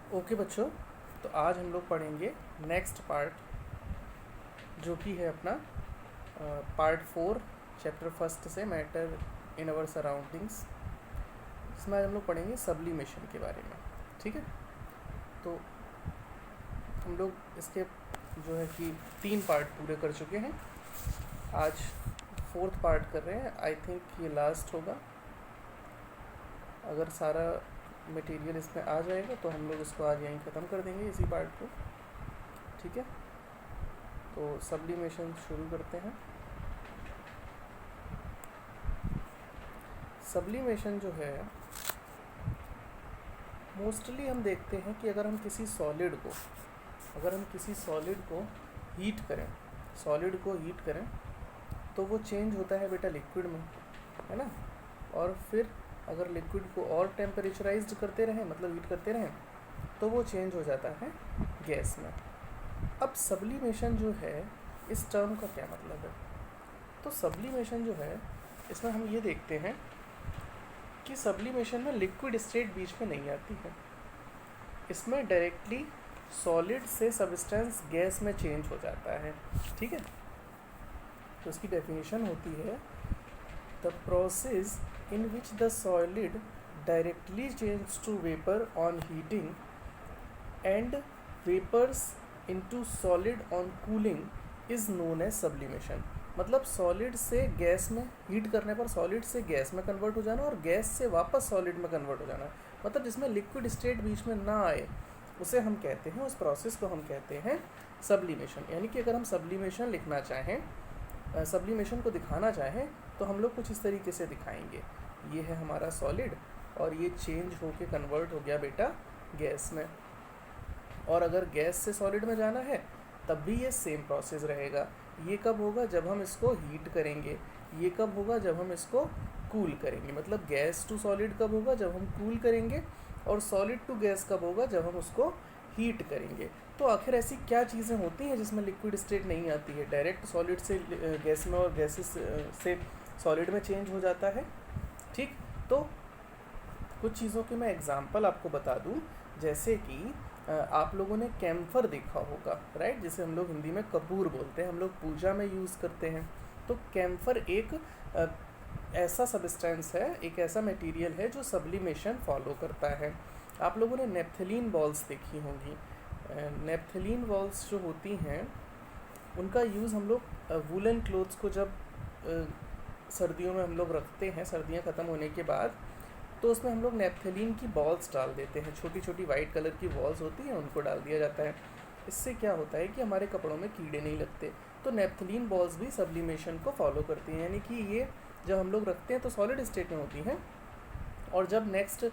Okay बच्चों, तो आज हम लोग पढ़ेंगे नेक्स्ट पार्ट जो कि है अपना पार्ट 4 चैप्टर फर्स्ट से मैटर इन आवर सराउंडिंग्स। इसमें आज हम लोग पढ़ेंगे सब्लिमेशन के बारे में। ठीक है, तो हम लोग इसके जो है कि 3 पार्ट पूरे कर चुके हैं। आज 4th पार्ट कर रहे हैं। आई थिंक ये लास्ट होगा। अगर सारा मटेरियल इसमें आ जाएगा तो हम लोग इसको आज यहीं ख़त्म कर देंगे, इसी पार्ट को। ठीक है, तो सब्लिमेशन शुरू करते हैं। सब्लिमेशन जो है मोस्टली हम देखते हैं कि अगर हम किसी सॉलिड को हीट करें तो वो चेंज होता है बेटा लिक्विड में, है ना। और फिर अगर लिक्विड को और टेम्परेचराइज्ड करते रहें, मतलब हीट करते रहें, तो वो चेंज हो जाता है गैस में। अब सब्लिमेशन जो है, इस टर्म का क्या मतलब है? तो सब्लिमेशन जो है, इसमें हम ये देखते हैं कि सब्लिमेशन में लिक्विड स्टेट बीच में नहीं आती है। इसमें डायरेक्टली सॉलिड से सब्सटेंस गैस में चेंज हो जाता है। ठीक है, तो इसकी डेफिनेशन होती है the process in which the solid directly changes to vapor on heating and vapors into solid on cooling is known as sublimation। मतलब सॉलिड से गैस में हीट करने पर सॉलिड से गैस में कन्वर्ट हो जाना और गैस से वापस सॉलिड में कन्वर्ट हो जाना, मतलब जिसमें लिक्विड स्टेट बीच में ना आए, उसे हम कहते हैं, उस प्रोसेस को हम कहते हैं सब्लिमेशन। यानी कि अगर हम सब्लिमेशन लिखना चाहें, सब्लिमेशन को दिखाना चाहें, तो हम लोग कुछ इस तरीके से दिखाएंगे। ये है हमारा सॉलिड और ये चेंज होके कन्वर्ट हो गया बेटा गैस में। और अगर गैस से सॉलिड में जाना है तब भी ये सेम प्रोसेस रहेगा। ये कब होगा? जब हम इसको हीट करेंगे। ये कब होगा? जब हम इसको कूल करेंगे। मतलब गैस टू सॉलिड कब होगा? जब हम कूल करेंगे। और सॉलिड टू गैस कब होगा? जब हम उसको हीट करेंगे। तो आखिर ऐसी क्या चीज़ें होती हैं जिसमें लिक्विड स्टेट नहीं आती है? डायरेक्ट सॉलिड से गैस में और गैसेस से सॉलिड में चेंज हो जाता है। ठीक, तो कुछ चीज़ों के मैं एग्जांपल आपको बता दूं। जैसे कि आप लोगों ने कैम्फर देखा होगा, राइट, जिसे हम लोग हिंदी में कपूर बोलते हैं, हम लोग पूजा में यूज़ करते हैं। तो कैम्फर एक ऐसा सब्सटेंस है, एक ऐसा मटेरियल है जो सब्लिमेशन फॉलो करता है। आप लोगों ने नेप्थलीन बॉल्स देखी होंगी। नेप्थलीन बॉल्स जो होती हैं उनका यूज़ हम लोग वूलन क्लोथ्स को जब सर्दियों में हम लोग रखते हैं, सर्दियां ख़त्म होने के बाद, तो उसमें हम लोग नेप्थलीन की बॉल्स डाल देते हैं। छोटी छोटी वाइट कलर की बॉल्स होती हैं, उनको डाल दिया जाता है। इससे क्या होता है कि हमारे कपड़ों में कीड़े नहीं लगते। तो नेप्थलीन बॉल्स भी सब्लिमेशन को फॉलो करती हैं। यानी कि ये जब हम लोग रखते हैं तो सॉलिड स्टेट में होती हैं, और जब नेक्स्ट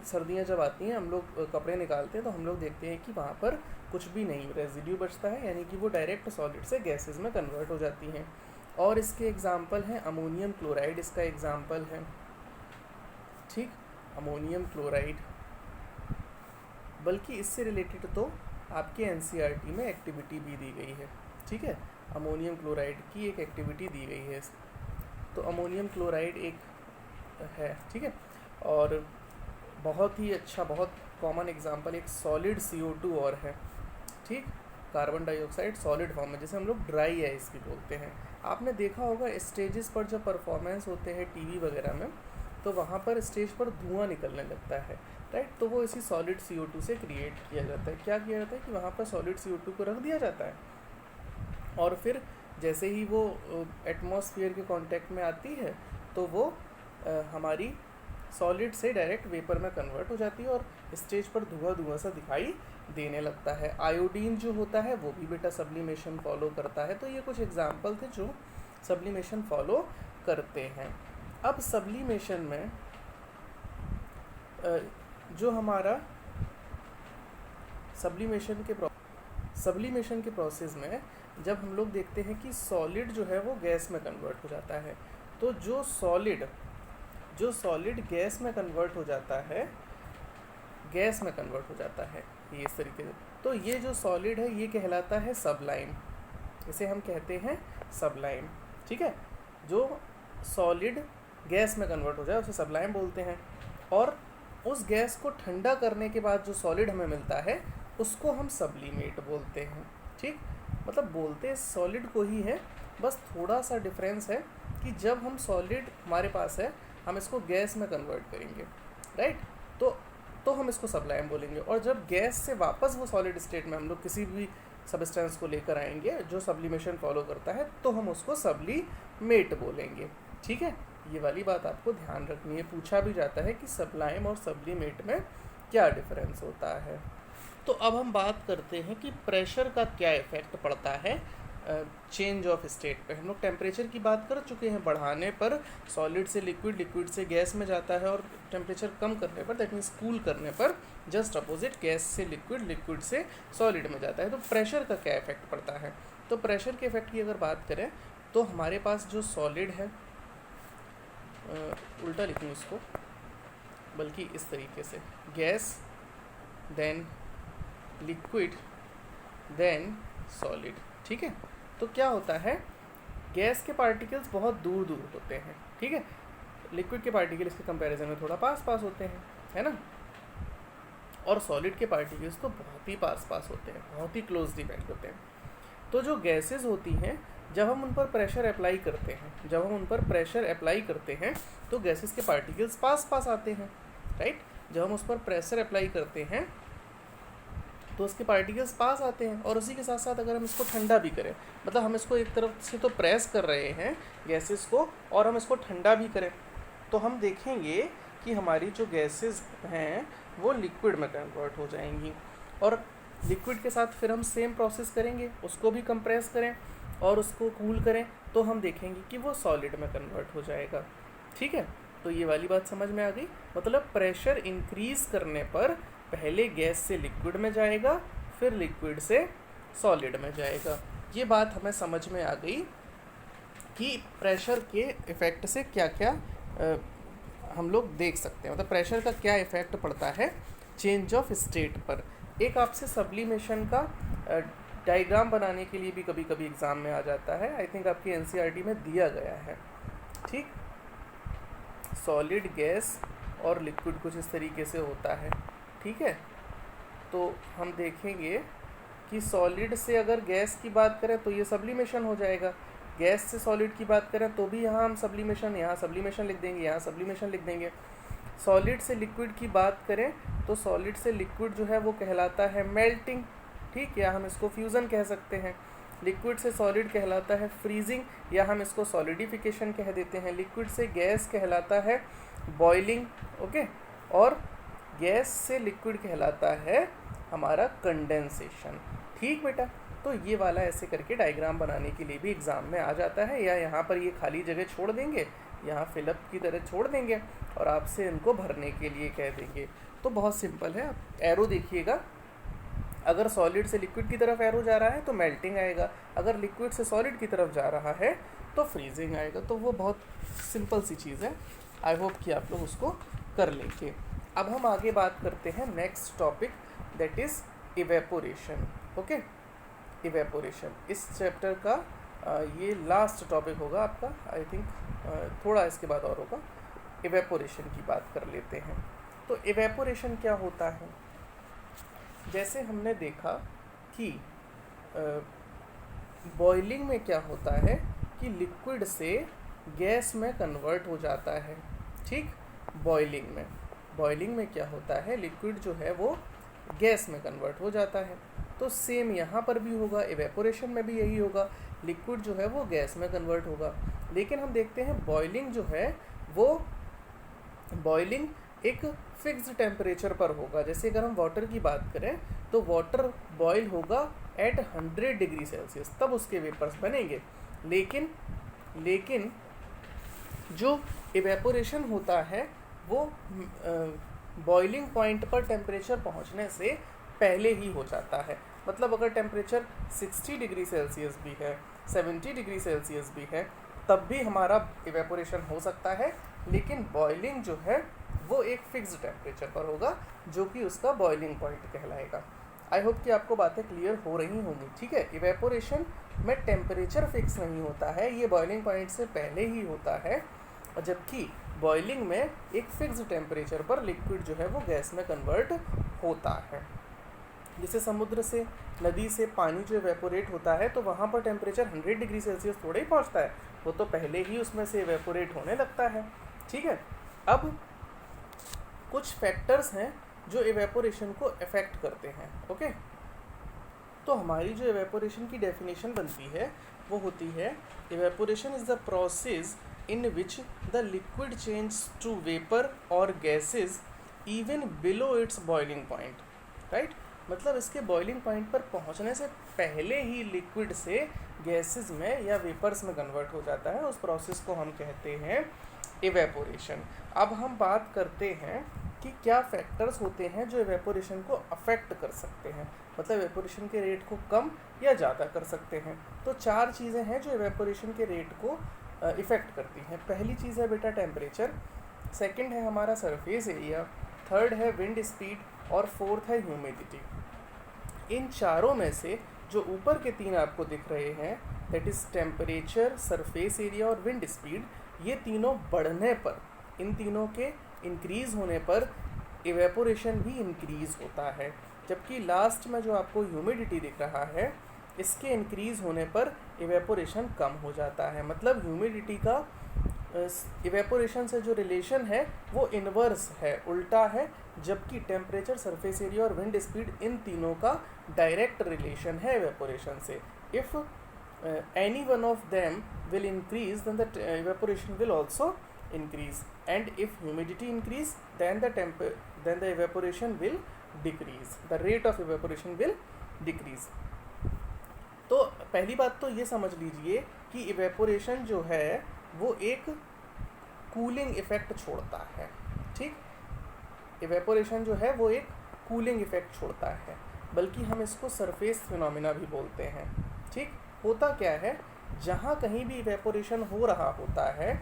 सर्दियाँ जब आती हैं, हम लोग कपड़े निकालते हैं तो हम लोग देखते हैं कि वहाँ पर कुछ भी नहीं रेजिड्यू बचता है, यानी कि वो डायरेक्ट सॉलिड से गैसेस में कन्वर्ट हो जाती हैं। और इसके एग्जाम्पल हैं अमोनियम क्लोराइड, इसका एग्जाम्पल है। ठीक, अमोनियम क्लोराइड, बल्कि इससे रिलेटेड तो आपके एनसीईआरटी में एक्टिविटी भी दी गई है। ठीक है, अमोनियम क्लोराइड की एक एक्टिविटी दी गई है। तो अमोनियम क्लोराइड एक है, ठीक है। और बहुत ही अच्छा, बहुत कॉमन एग्जांपल एक सॉलिड CO2 और है। ठीक, कार्बन डाइऑक्साइड सॉलिड फॉर्म में, जैसे हम लोग ड्राई आइस भी बोलते हैं। आपने देखा होगा स्टेजेस पर जब परफॉर्मेंस होते हैं टीवी वगैरह में, तो वहाँ पर स्टेज पर धुआं निकलने लगता है, राइट। तो वो इसी सॉलिड CO2 से क्रिएट किया जाता है। क्या किया जाता है कि वहाँ पर सॉलिड CO2 को रख दिया जाता है, और फिर जैसे ही वो एटमॉस्फेयर के कांटेक्ट में आती है तो वो हमारी सॉलिड से डायरेक्ट वेपर में कन्वर्ट हो जाती है और स्टेज पर धुआं सा दिखाई देने लगता है। आयोडीन जो होता है वो भी बेटा सब्लिमेशन फॉलो करता है। तो ये कुछ एग्जाम्पल थे जो सब्लिमेशन फॉलो करते हैं। अब सब्लिमेशन में जो हमारा सब्लिमेशन के प्रोसेस में जब हम लोग देखते हैं कि सॉलिड जो है वो गैस में कन्वर्ट हो जाता है, तो जो सॉलिड गैस में कन्वर्ट हो जाता है, ये इस तरीके से। तो ये जो सॉलिड है ये कहलाता है सबलाइम, इसे हम कहते हैं सबलाइम। ठीक है, जो सॉलिड गैस में कन्वर्ट हो जाए उसे सबलाइम बोलते हैं। और उस गैस को ठंडा करने के बाद जो सॉलिड हमें मिलता है उसको हम सब्लिमेट बोलते हैं। ठीक, मतलब बोलते सॉलिड को ही है, बस थोड़ा सा डिफरेंस है कि जब हम सॉलिड हमारे पास है हम इसको गैस में कन्वर्ट करेंगे, राइट, तो हम इसको सब्लाइम बोलेंगे, और जब गैस से वापस वो सॉलिड स्टेट में हम लोग किसी भी सब्सटेंस को लेकर आएंगे जो सब्लिमेशन फॉलो करता है तो हम उसको सब्लिमेट बोलेंगे। ठीक है, ये वाली बात आपको ध्यान रखनी है, पूछा भी जाता है कि सब्लाइम और सब्लिमेट में क्या डिफरेंस होता है। तो अब हम बात करते हैं कि प्रेशर का क्या इफेक्ट पड़ता है चेंज ऑफ स्टेट पे। हम लोग टेम्परेचर की बात कर चुके हैं, बढ़ाने पर सॉलिड से लिक्विड, लिक्विड से गैस में जाता है, और टेम्परेचर कम करने पर, दैट मीन्स कूल करने पर जस्ट अपोजिट, गैस से लिक्विड, लिक्विड से सॉलिड में जाता है। तो प्रेशर का क्या इफेक्ट पड़ता है? तो प्रेशर के इफेक्ट की अगर बात करें तो हमारे पास जो सॉलिड है, उल्टा लिखूँ इसको, बल्कि इस तरीके से, gas then liquid then solid. ठीक है, तो क्या होता है, गैस के पार्टिकल्स बहुत दूर दूर होते हैं, ठीक है, लिक्विड के पार्टिकल्स के कंपैरिजन में थोड़ा पास पास होते हैं, है ना, और सॉलिड के पार्टिकल्स तो बहुत ही पास पास होते हैं, बहुत ही क्लोजली पैक्ड होते हैं। तो जो गैसेस होती हैं, जब हम उन पर प्रेशर अप्लाई करते हैं, तो गैसेस के पार्टिकल्स पास पास आते हैं, राइट। जब हम उस पर प्रेशर अप्लाई करते हैं तो उसके पार्टिकल्स पास आते हैं, और उसी के साथ साथ अगर हम इसको ठंडा भी करें, मतलब हम इसको एक तरफ से तो प्रेस कर रहे हैं गैसेस को, और हम इसको ठंडा भी करें, तो हम देखेंगे कि हमारी जो गैसेस हैं वो लिक्विड में कन्वर्ट हो जाएंगी, और लिक्विड के साथ फिर हम सेम प्रोसेस करेंगे, उसको भी कंप्रेस करें और उसको कूल करें, तो हम देखेंगे कि वो सॉलिड में कन्वर्ट हो जाएगा। ठीक है, तो ये वाली बात समझ में आ गई। मतलब प्रेशर इंक्रीज करने पर पहले गैस से लिक्विड में जाएगा, फिर लिक्विड से सॉलिड में जाएगा। ये बात हमें समझ में आ गई कि प्रेशर के इफ़ेक्ट से क्या क्या हम लोग देख सकते हैं, मतलब प्रेशर का क्या इफ़ेक्ट पड़ता है चेंज ऑफ स्टेट पर। एक आपसे सब्लिमेशन का डायग्राम बनाने के लिए भी कभी कभी एग्ज़ाम में आ जाता है, आई थिंक आपकी एनसीईआरटी में दिया गया है। ठीक, सॉलिड, गैस और लिक्विड कुछ इस तरीके से होता है। ठीक है, तो हम देखेंगे कि सॉलिड से अगर गैस की बात करें तो ये सब्लिमेशन हो जाएगा, गैस से सॉलिड की बात करें तो भी यहाँ हम सब्लिमेशन, यहाँ सब्लिमेशन लिख देंगे, यहाँ सब्लिमेशन लिख देंगे। सॉलिड से लिक्विड की बात करें तो सॉलिड से लिक्विड जो है वो कहलाता है मेल्टिंग, ठीक, या हम इसको फ्यूज़न कह सकते हैं। लिक्विड से सॉलिड कहलाता है फ्रीजिंग, या हम इसको सॉलिडिफिकेशन कह देते हैं। लिक्विड से गैस कहलाता है बॉइलिंग, ओके, और गैस से लिक्विड कहलाता है हमारा कंडेंसेशन। ठीक बेटा, तो ये वाला ऐसे करके डायग्राम बनाने के लिए भी एग्ज़ाम में आ जाता है, या यहाँ पर ये खाली जगह छोड़ देंगे, यहाँ फिलअप की तरह छोड़ देंगे और आपसे इनको भरने के लिए कह देंगे। तो बहुत सिंपल है, आप एरो देखिएगा, अगर सॉलिड से लिक्विड की तरफ एरो जा रहा है तो मेल्टिंग आएगा, अगर लिक्विड से सॉलिड की तरफ जा रहा है तो फ्रीजिंग आएगा। तो वो बहुत सिंपल सी चीज़ है, आई होप कि आप लोग उसको कर लेंगे। अब हम आगे बात करते हैं next topic, that is evaporation. Okay, evaporation इस चैप्टर का ये लास्ट टॉपिक होगा आपका, आई थिंक थोड़ा इसके बाद और होगा। इवेपोरेशन की बात कर लेते हैं। तो इवेपोरेशन क्या होता है? जैसे हमने देखा कि बॉइलिंग में क्या होता है कि लिक्विड से गैस में कन्वर्ट हो जाता है। ठीक, बॉइलिंग में क्या होता है, लिक्विड जो है वो गैस में कन्वर्ट हो जाता है। तो सेम यहाँ पर भी होगा, इवेपोरेशन में भी यही होगा, लिक्विड जो है वो गैस में कन्वर्ट होगा। लेकिन हम देखते हैं बॉइलिंग जो है वो बॉइलिंग एक फिक्स्ड टेम्परेचर पर होगा। जैसे अगर हम वाटर की बात करें तो वाटर बॉयल होगा एट 100 डिग्री सेल्सियस, तब उसके वेपर्स बनेंगे। लेकिन जो इवेपोरेशन होता है वो बॉइलिंग पॉइंट पर टेम्परेचर पहुंचने से पहले ही हो जाता है। मतलब अगर टेम्परेचर 60 डिग्री सेल्सियस भी है, 70 डिग्री सेल्सियस भी है, तब भी हमारा इवेपोरेशन हो सकता है। लेकिन बॉइलिंग जो है वो एक फिक्स्ड टेम्परेचर पर होगा, जो कि उसका बॉइलिंग पॉइंट कहलाएगा। आई होप कि आपको बातें क्लियर हो रही होंगी। ठीक है, इवेपोरेशन में टेम्परेचर फिक्स नहीं होता है, ये बॉइलिंग पॉइंट से पहले ही होता है, जबकि बॉइलिंग में एक फिक्स टेम्परेचर पर लिक्विड जो है वो गैस में कन्वर्ट होता है। जैसे समुद्र से, नदी से पानी जो इवेपोरेट होता है तो वहाँ पर टेम्परेचर 100 डिग्री सेल्सियस थोड़े ही पहुँचता है, वो तो पहले ही उसमें से इवेपोरेट होने लगता है। ठीक है, अब कुछ फैक्टर्स हैं जो इवेपोरेशन को अफेक्ट करते हैं। ओके, तो हमारी जो इवेपोरेशन की डेफिनेशन बनती है वो होती है, evaporation is the process in which the liquid change to vapour or gases even below its boiling point. Right, मतलब इसके बॉइलिंग पॉइंट पर पहुंचने से पहले ही लिक्विड से गैसेस में या वेपर्स में कन्वर्ट हो जाता है। उस प्रोसेस को हम कहते हैं इवेपोरेशन। अब हम बात करते हैं कि क्या फैक्टर्स होते हैं जो इवेपोरेशन को अफेक्ट कर सकते हैं, मतलब इवेपोरेशन के रेट को कम या ज़्यादा कर सकते हैं। तो 4 चीज़ें हैं जो इवेपोरेशन के रेट को इफ़ेक्ट करती हैं। पहली चीज़ है बेटा टेम्परेचर, सेकंड है हमारा सरफेस एरिया, थर्ड है विंड स्पीड और फोर्थ है ह्यूमिडिटी। इन चारों में से जो ऊपर के 3 आपको दिख रहे हैं, that is temperature, surface area और विंड स्पीड, ये तीनों बढ़ने पर, इन तीनों के इंक्रीज़ होने पर इवेपोरेशन भी इंक्रीज़ होता है। जबकि लास्ट में जो आपको ह्यूमिडिटी दिख रहा है, इसके इंक्रीज़ होने पर इवेपोरेशन कम हो जाता है। मतलब ह्यूमिडिटी का इवेपोरेशन से जो रिलेशन है वो इन्वर्स है, उल्टा है, जबकि टेम्परेचर, सरफेस एरिया और विंड स्पीड, इन तीनों का डायरेक्ट रिलेशन है इवेपोरेशन से। If any one of them will increase, then the evaporation will also increase, and if humidity increase, then the evaporation will decrease, the rate of evaporation will decrease। तो पहली बात तो ये समझ लीजिए कि इवेपोरेशन जो है वो एक कूलिंग इफेक्ट छोड़ता है। ठीक, इवेपोरेशन जो है वो एक कूलिंग इफेक्ट छोड़ता है, बल्कि हम इसको सरफेस फिनोमिना भी बोलते हैं। ठीक, होता क्या है, जहाँ कहीं भी इवेपोरेशन हो रहा होता है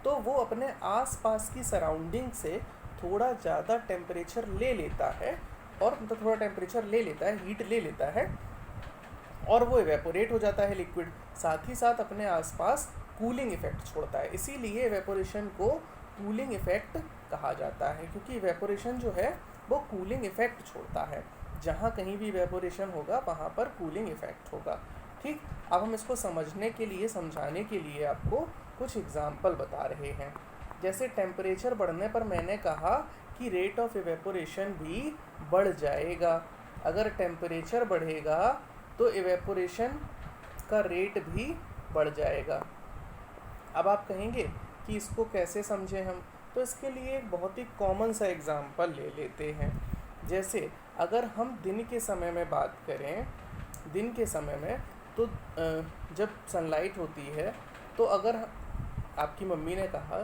तो वो अपने आसपास की सराउंडिंग से थोड़ा ज़्यादा टेम्परेचर ले लेता है, और मतलब थोड़ा टेम्परेचर ले लेता है, हीट ले लेता है, और वो इवेपोरेट हो जाता है लिक्विड। साथ ही साथ अपने आसपास कूलिंग इफेक्ट छोड़ता है। इसीलिए इवेपोरेशन को कूलिंग इफेक्ट कहा जाता है, क्योंकि इवेपोरेशन जो है वो कूलिंग इफेक्ट छोड़ता है। जहाँ कहीं भी इवेपोरेशन होगा वहाँ पर कूलिंग इफेक्ट होगा। ठीक, अब हम इसको समझने के लिए, समझाने के लिए आपको कुछ एग्जाम्पल बता रहे हैं। जैसे टेम्परेचर बढ़ने पर मैंने कहा कि रेट ऑफ इवेपोरेशन भी बढ़ जाएगा। अगर टेम्परेचर बढ़ेगा तो इवेपोरेशन का रेट भी बढ़ जाएगा। अब आप कहेंगे कि इसको कैसे समझें हम, तो इसके लिए एक बहुत ही कॉमन सा एग्जाम्पल ले लेते हैं। जैसे अगर हम दिन के समय में बात करें, दिन के समय में तो जब सनलाइट होती है, तो अगर आपकी मम्मी ने कहा,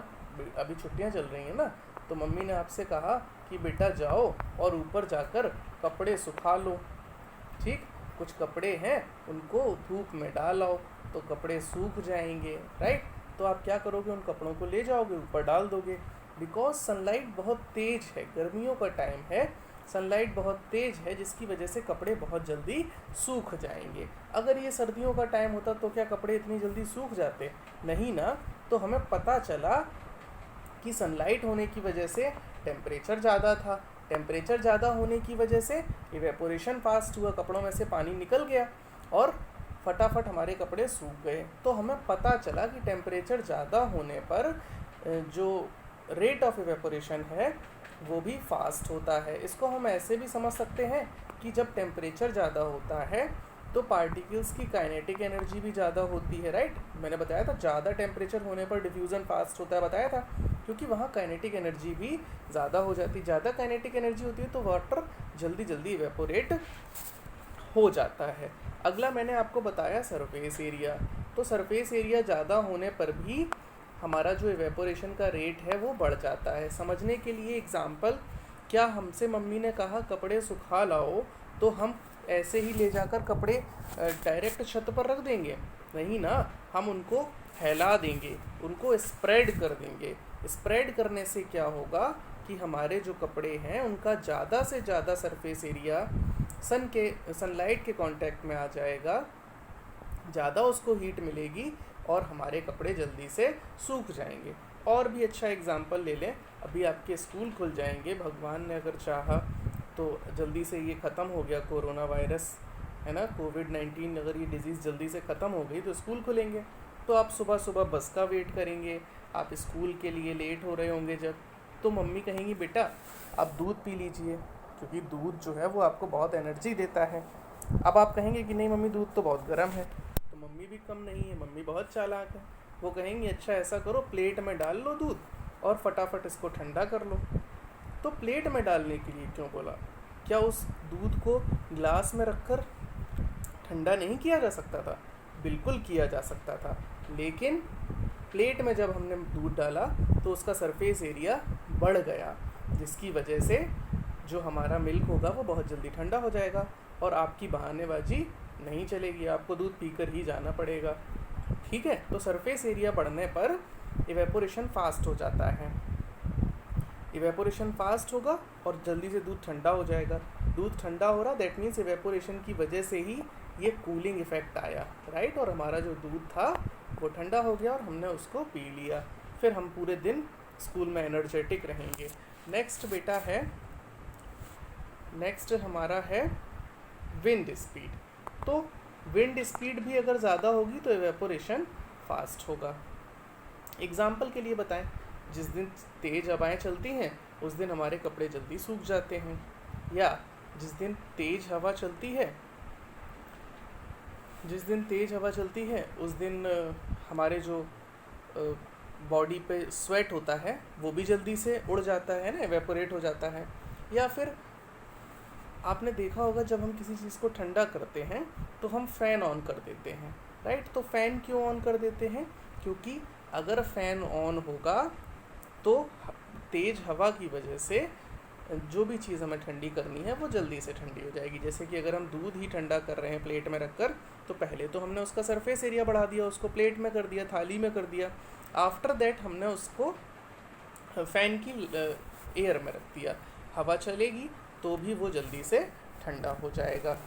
अभी छुट्टियां चल रही हैं ना, तो मम्मी ने आपसे कहा कि बेटा जाओ और ऊपर जाकर कपड़े सुखा लो। ठीक, कुछ कपड़े हैं उनको धूप में डाल आओ तो कपड़े सूख जाएंगे। राइट, तो आप क्या करोगे, उन कपड़ों को ले जाओगे, ऊपर डाल दोगे। बिकॉज सनलाइट बहुत तेज़ है, गर्मियों का टाइम है, सनलाइट बहुत तेज़ है, जिसकी वजह से कपड़े बहुत जल्दी सूख जाएंगे। अगर ये सर्दियों का टाइम होता तो क्या कपड़े इतनी जल्दी सूख जाते? नहीं ना। तो हमें पता चला कि सनलाइट होने की वजह से टेम्परेचर ज़्यादा था, टेम्परेचर ज़्यादा होने की वजह से इवेपोरेशन फास्ट हुआ, कपड़ों में से पानी निकल गया और फटाफट हमारे कपड़े सूख गए। तो हमें पता चला कि टेम्परेचर ज़्यादा होने पर जो रेट ऑफ इवेपोरेशन है वो भी फास्ट होता है। इसको हम ऐसे भी समझ सकते हैं कि जब टेम्परेचर ज़्यादा होता है तो पार्टिकल्स की काइनेटिक एनर्जी भी ज़्यादा होती है। राइट, मैंने बताया था ज़्यादा टेम्परेचर होने पर डिफ्यूज़न फास्ट होता है, बताया था, क्योंकि वहाँ काइनेटिक एनर्जी भी ज़्यादा हो जाती है। ज़्यादा काइनेटिक एनर्जी होती है तो वाटर जल्दी जल्दी इवेपोरेट हो जाता है। अगला मैंने आपको बताया सरफेस एरिया। तो सरफेस एरिया ज़्यादा होने पर भी हमारा जो इवेपोरेशन का रेट है वो बढ़ जाता है। समझने के लिए एग्जांपल, क्या हमसे मम्मी ने कहा कपड़े सुखा लाओ तो हम ऐसे ही ले जाकर कपड़े डायरेक्ट छत पर रख देंगे? नहीं ना, हम उनको फैला देंगे, उनको स्प्रेड कर देंगे। स्प्रेड करने से क्या होगा कि हमारे जो कपड़े हैं उनका ज़्यादा से ज़्यादा सरफेस एरिया सनलाइट के कांटेक्ट में आ जाएगा, ज़्यादा उसको हीट मिलेगी और हमारे कपड़े जल्दी से सूख जाएंगे। और भी अच्छा एग्जाम्पल ले लें, अभी आपके स्कूल खुल जाएंगे, भगवान ने अगर चाहा तो जल्दी से ये ख़त्म हो गया कोरोना वायरस, है ना, कोविड-19, अगर ये डिज़ीज़ जल्दी से ख़त्म हो गई तो स्कूल खुलेंगे। तो आप सुबह सुबह बस का वेट करेंगे, आप स्कूल के लिए लेट हो रहे होंगे जब, तो मम्मी कहेंगी बेटा आप दूध पी लीजिए, क्योंकि दूध जो है वो आपको बहुत एनर्जी देता है। अब आप कहेंगे कि नहीं मम्मी दूध तो बहुत गर्म है, तो मम्मी भी कम नहीं है, मम्मी बहुत चालाक है, वो कहेंगी अच्छा ऐसा करो प्लेट में डाल लो दूध और फटाफट इसको ठंडा कर लो। तो प्लेट में डालने के लिए क्यों बोला? क्या उस दूध को ग्लास में रखकर ठंडा नहीं किया जा सकता था? बिल्कुल किया जा सकता था, लेकिन प्लेट में जब हमने दूध डाला तो उसका सरफेस एरिया बढ़ गया, जिसकी वजह से जो हमारा मिल्क होगा वो बहुत जल्दी ठंडा हो जाएगा और आपकी बहानेबाजी नहीं चलेगी, आपको दूध पीकर ही जाना पड़ेगा। ठीक है, तो सरफेस एरिया बढ़ने पर इवेपोरेशन फास्ट हो जाता है, इवेपोरेशन फास्ट होगा और जल्दी से दूध ठंडा हो जाएगा। दूध ठंडा हो रहा, दैट मीन्स इवेपोरेशन की वजह से ही ये कूलिंग इफेक्ट आया, राइट, और हमारा जो दूध था वो ठंडा हो गया और हमने उसको पी लिया, फिर हम पूरे दिन स्कूल में एनर्जेटिक रहेंगे। नेक्स्ट बेटा है, नेक्स्ट हमारा है विंड स्पीड। तो विंड स्पीड भी अगर ज़्यादा होगी तो इवेपोरेशन फास्ट होगा। एग्जाम्पल के लिए बताएं, जिस दिन तेज़ हवाएं चलती हैं उस दिन हमारे कपड़े जल्दी सूख जाते हैं, या जिस दिन तेज़ हवा चलती है उस दिन हमारे जो बॉडी पे स्वेट होता है वो भी जल्दी से उड़ जाता है ना, एवेपोरेट हो जाता है। या फिर आपने देखा होगा जब हम किसी चीज़ को ठंडा करते हैं तो हम फ़ैन ऑन कर देते हैं, राइट। तो फ़ैन क्यों ऑन कर देते हैं? क्योंकि अगर फ़ैन ऑन होगा तो तेज़ हवा की वजह से जो भी चीज़ हमें ठंडी करनी है वो जल्दी से ठंडी हो जाएगी। जैसे कि अगर हम दूध ही ठंडा कर रहे हैं प्लेट में रखकर, तो पहले तो हमने उसका सरफेस एरिया बढ़ा दिया, उसको प्लेट में कर दिया, थाली में कर दिया, आफ्टर दैट हमने उसको फ़ैन की एयर में रख दिया, हवा चलेगी तो भी वो जल्दी से ठंडा हो जाएगा।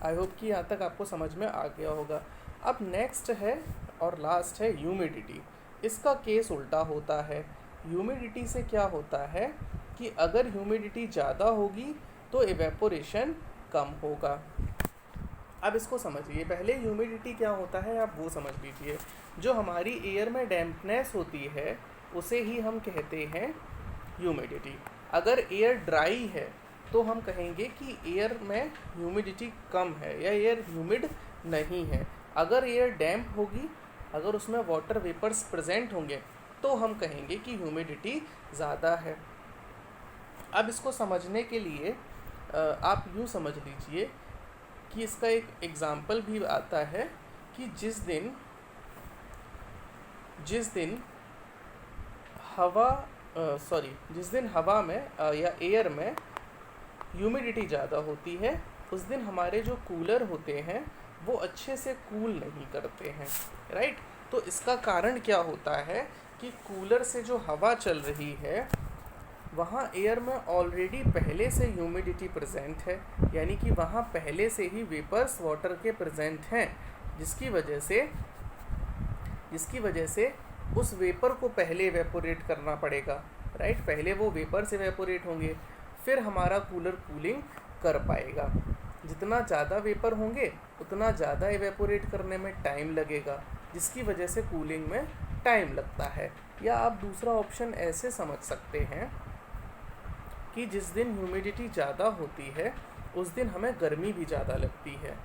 आई होप कि यहाँ तक आपको समझ में आ गया होगा। अब नेक्स्ट है और लास्ट है ह्यूमिडिटी। इसका केस उल्टा होता है। ह्यूमिडिटी से क्या होता है कि अगर ह्यूमिडिटी ज़्यादा होगी तो इवेपोरेशन कम होगा। अब इसको समझिए, पहले ह्यूमिडिटी क्या होता है आप वो समझ लीजिए। जो हमारी एयर में डैम्पनेस होती है उसे ही हम कहते हैं ह्यूमिडिटी। अगर एयर ड्राई है तो हम कहेंगे कि एयर में ह्यूमिडिटी कम है या एयर ह्यूमिड नहीं है। अगर एयर डैम्प होगी, अगर उसमें वाटर वेपर्स प्रेजेंट होंगे तो हम कहेंगे कि ह्यूमिडिटी ज़्यादा है। अब इसको समझने के लिए आप यूँ समझ लीजिए कि इसका एक एग्ज़ाम्पल भी आता है कि जिस दिन हवा में या एयर में ह्यूमिडिटी ज़्यादा होती है उस दिन हमारे जो कूलर होते हैं वो अच्छे से कूल नहीं करते हैं, राइट। तो इसका कारण क्या होता है कि कूलर से जो हवा चल रही है वहाँ एयर में ऑलरेडी पहले से ह्यूमिडिटी प्रेजेंट है, यानी कि वहाँ पहले से ही वेपर्स वाटर के प्रेजेंट हैं, जिसकी वजह से उस वेपर को पहले इवेपोरेट करना पड़ेगा, राइट। पहले वो वेपर्स इवेपोरेट होंगे फिर हमारा कूलर कूलिंग कर पाएगा। जितना ज़्यादा वेपर होंगे उतना ज़्यादा इवेपोरेट करने में टाइम लगेगा, जिसकी वजह से कूलिंग में टाइम लगता है। या आप दूसरा ऑप्शन ऐसे समझ सकते हैं कि जिस दिन ह्यूमिडिटी ज़्यादा होती है उस दिन हमें गर्मी भी ज़्यादा लगती है।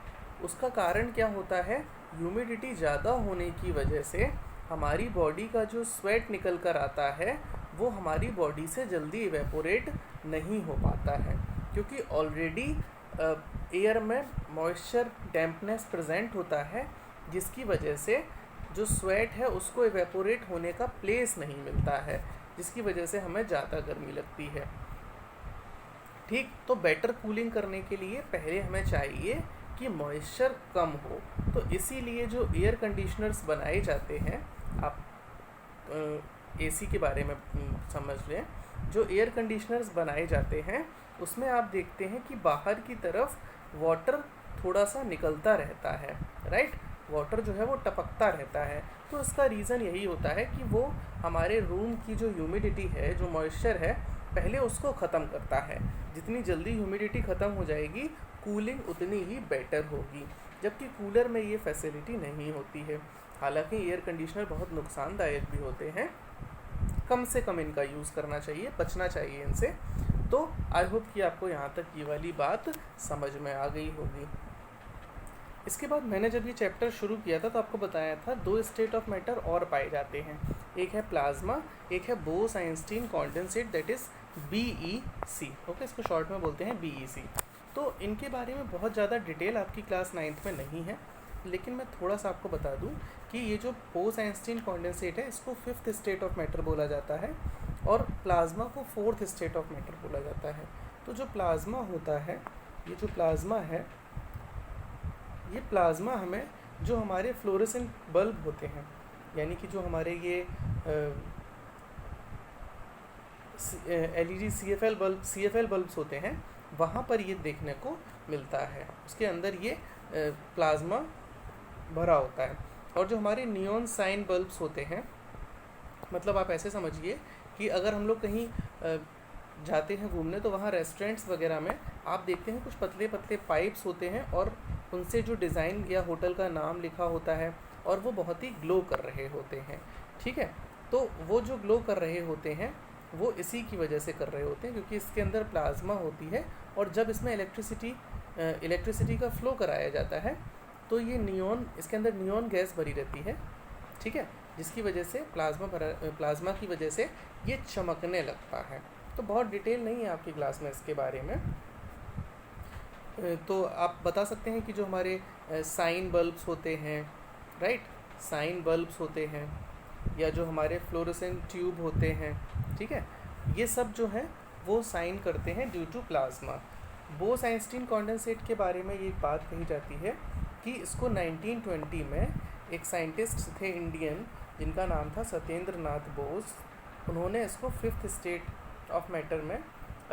उसका कारण क्या होता है? ह्यूमिडिटी ज़्यादा होने की वजह से हमारी बॉडी का जो स्वेट निकल कर आता है वो हमारी बॉडी से जल्दी इवेपोरेट नहीं हो पाता है, क्योंकि ऑलरेडी एयर में मॉइस्चर डैम्पनेस प्रेजेंट होता है, जिसकी वजह से जो स्वेट है उसको इवेपोरेट होने का प्लेस नहीं मिलता है, जिसकी वजह से हमें ज़्यादा गर्मी लगती है। ठीक, तो बेटर कूलिंग करने के लिए पहले हमें चाहिए कि मॉइस्चर कम हो। तो इसीलिए जो एयर कंडीशनर्स बनाए जाते हैं, आप एसी के बारे में समझ लें, जो एयर कंडीशनर्स बनाए जाते हैं उसमें आप देखते हैं कि बाहर की तरफ वाटर थोड़ा सा निकलता रहता है, राइट। वाटर जो है वो टपकता रहता है। तो इसका रीज़न यही होता है कि वो हमारे रूम की जो ह्यूमिडिटी है, जो मॉइस्चर है, पहले उसको ख़त्म करता है। जितनी जल्दी ह्यूमिडिटी ख़त्म हो जाएगी, कूलिंग उतनी ही बेटर होगी, जबकि कूलर में ये फैसिलिटी नहीं होती है। हालांकि एयर कंडीशनर बहुत नुकसानदायक भी होते हैं, कम से कम इनका यूज़ करना चाहिए, बचना चाहिए इनसे। तो आई होप कि आपको यहाँ तक ये वाली बात समझ में आ गई होगी। इसके बाद मैंने जब ये चैप्टर शुरू किया था तो आपको बताया था 2 स्टेट ऑफ मैटर और पाए जाते हैं, एक है प्लाज्मा, एक है Bose-Einstein condensate, that is BEC। Okay, इसको शॉर्ट में बोलते हैं BEC। तो इनके बारे में बहुत ज़्यादा डिटेल आपकी क्लास 9th में नहीं है, लेकिन मैं थोड़ा सा आपको बता दूं कि ये जो बोस-आइंस्टीन कॉन्डेंसेट है, इसको 5th स्टेट ऑफ मैटर बोला जाता है, और प्लाज्मा को 4th स्टेट ऑफ मैटर बोला जाता है। तो जो प्लाज्मा होता है, ये जो प्लाज्मा है, ये प्लाज्मा हमें जो हमारे फ्लोरेसेंट बल्ब होते हैं, यानी कि जो हमारे ये LED CFL बल्ब्स होते हैं, वहाँ पर ये देखने को मिलता है। उसके अंदर ये प्लाज्मा भरा होता है। और जो हमारे नियॉन साइन बल्ब्स होते हैं, मतलब आप ऐसे समझिए कि अगर हम लोग कहीं जाते हैं घूमने, तो वहाँ रेस्टोरेंट्स वगैरह में आप देखते हैं कुछ पतले पतले पाइप्स होते हैं, और उनसे जो डिज़ाइन या होटल का नाम लिखा होता है, और वो बहुत ही ग्लो कर रहे होते हैं। ठीक है, तो वो जो ग्लो कर रहे होते हैं वो इसी की वजह से कर रहे होते हैं, क्योंकि इसके अंदर प्लाज्मा होती है, और जब इसमें इलेक्ट्रिसिटी का फ्लो कराया जाता है, तो ये इसके अंदर नियॉन गैस भरी रहती है। ठीक है, जिसकी वजह से प्लाज्मा की वजह से ये चमकने लगता है। तो बहुत डिटेल नहीं है आपकी क्लास में इसके बारे में। तो आप बता सकते हैं कि जो हमारे साइन बल्ब्स होते हैं, राइट, साइन बल्ब्स होते हैं, या जो हमारे फ्लोरेसेंट ट्यूब होते हैं, ठीक है, ये सब जो है वो साइन करते हैं due to plasma. Bose Einstein condensate के बारे में ये बात कही जाती है कि इसको 1920 में एक साइंटिस्ट थे इंडियन, जिनका नाम था सत्येंद्र नाथ बोस, उन्होंने इसको 5th स्टेट ऑफ मैटर में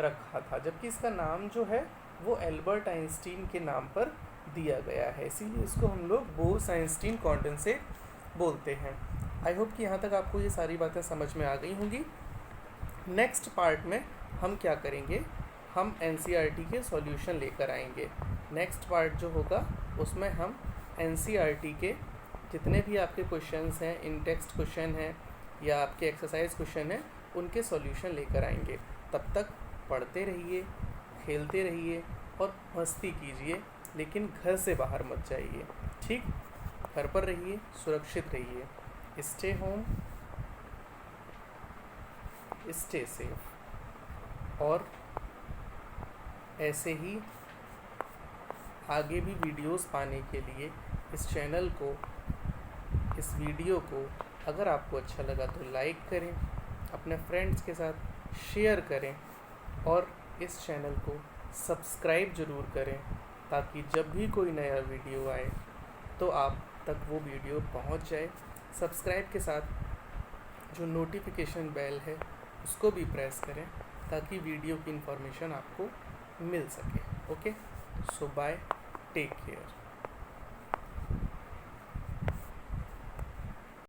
रखा था, जबकि इसका नाम जो है वो एल्बर्ट आइंस्टीन के नाम पर दिया गया है, इसीलिए इसको हम लोग बोस-आइंस्टीन कॉन्डेंसेट बोलते हैं। आई होप कि यहाँ तक आपको ये सारी बातें समझ में आ गई होंगी। नेक्स्ट पार्ट में हम क्या करेंगे, हम NCERT के सॉल्यूशन लेकर आएंगे। नेक्स्ट पार्ट जो होगा उसमें हम NCERT के जितने भी आपके क्वेश्चंस हैं, इन टेक्स्ट क्वेश्चन हैं या आपके एक्सरसाइज क्वेश्चन हैं, उनके सॉल्यूशन लेकर आएंगे। तब तक पढ़ते रहिए, खेलते रहिए और मस्ती कीजिए, लेकिन घर से बाहर मत जाइए। ठीक, घर पर रहिए, सुरक्षित रहिए। Stay home, stay safe. और ऐसे ही आगे भी वीडियोस पाने के लिए इस चैनल को, इस वीडियो को अगर आपको अच्छा लगा तो लाइक करें, अपने फ्रेंड्स के साथ शेयर करें, और इस चैनल को सब्सक्राइब ज़रूर करें, ताकि जब भी कोई नया वीडियो आए तो आप तक वो वीडियो पहुंच जाए। सब्सक्राइब के साथ जो नोटिफिकेशन बेल है उसको भी प्रेस करें, ताकि वीडियो की इन्फॉर्मेशन आपको मिल सके। ओके, सो बाय, टेक केयर।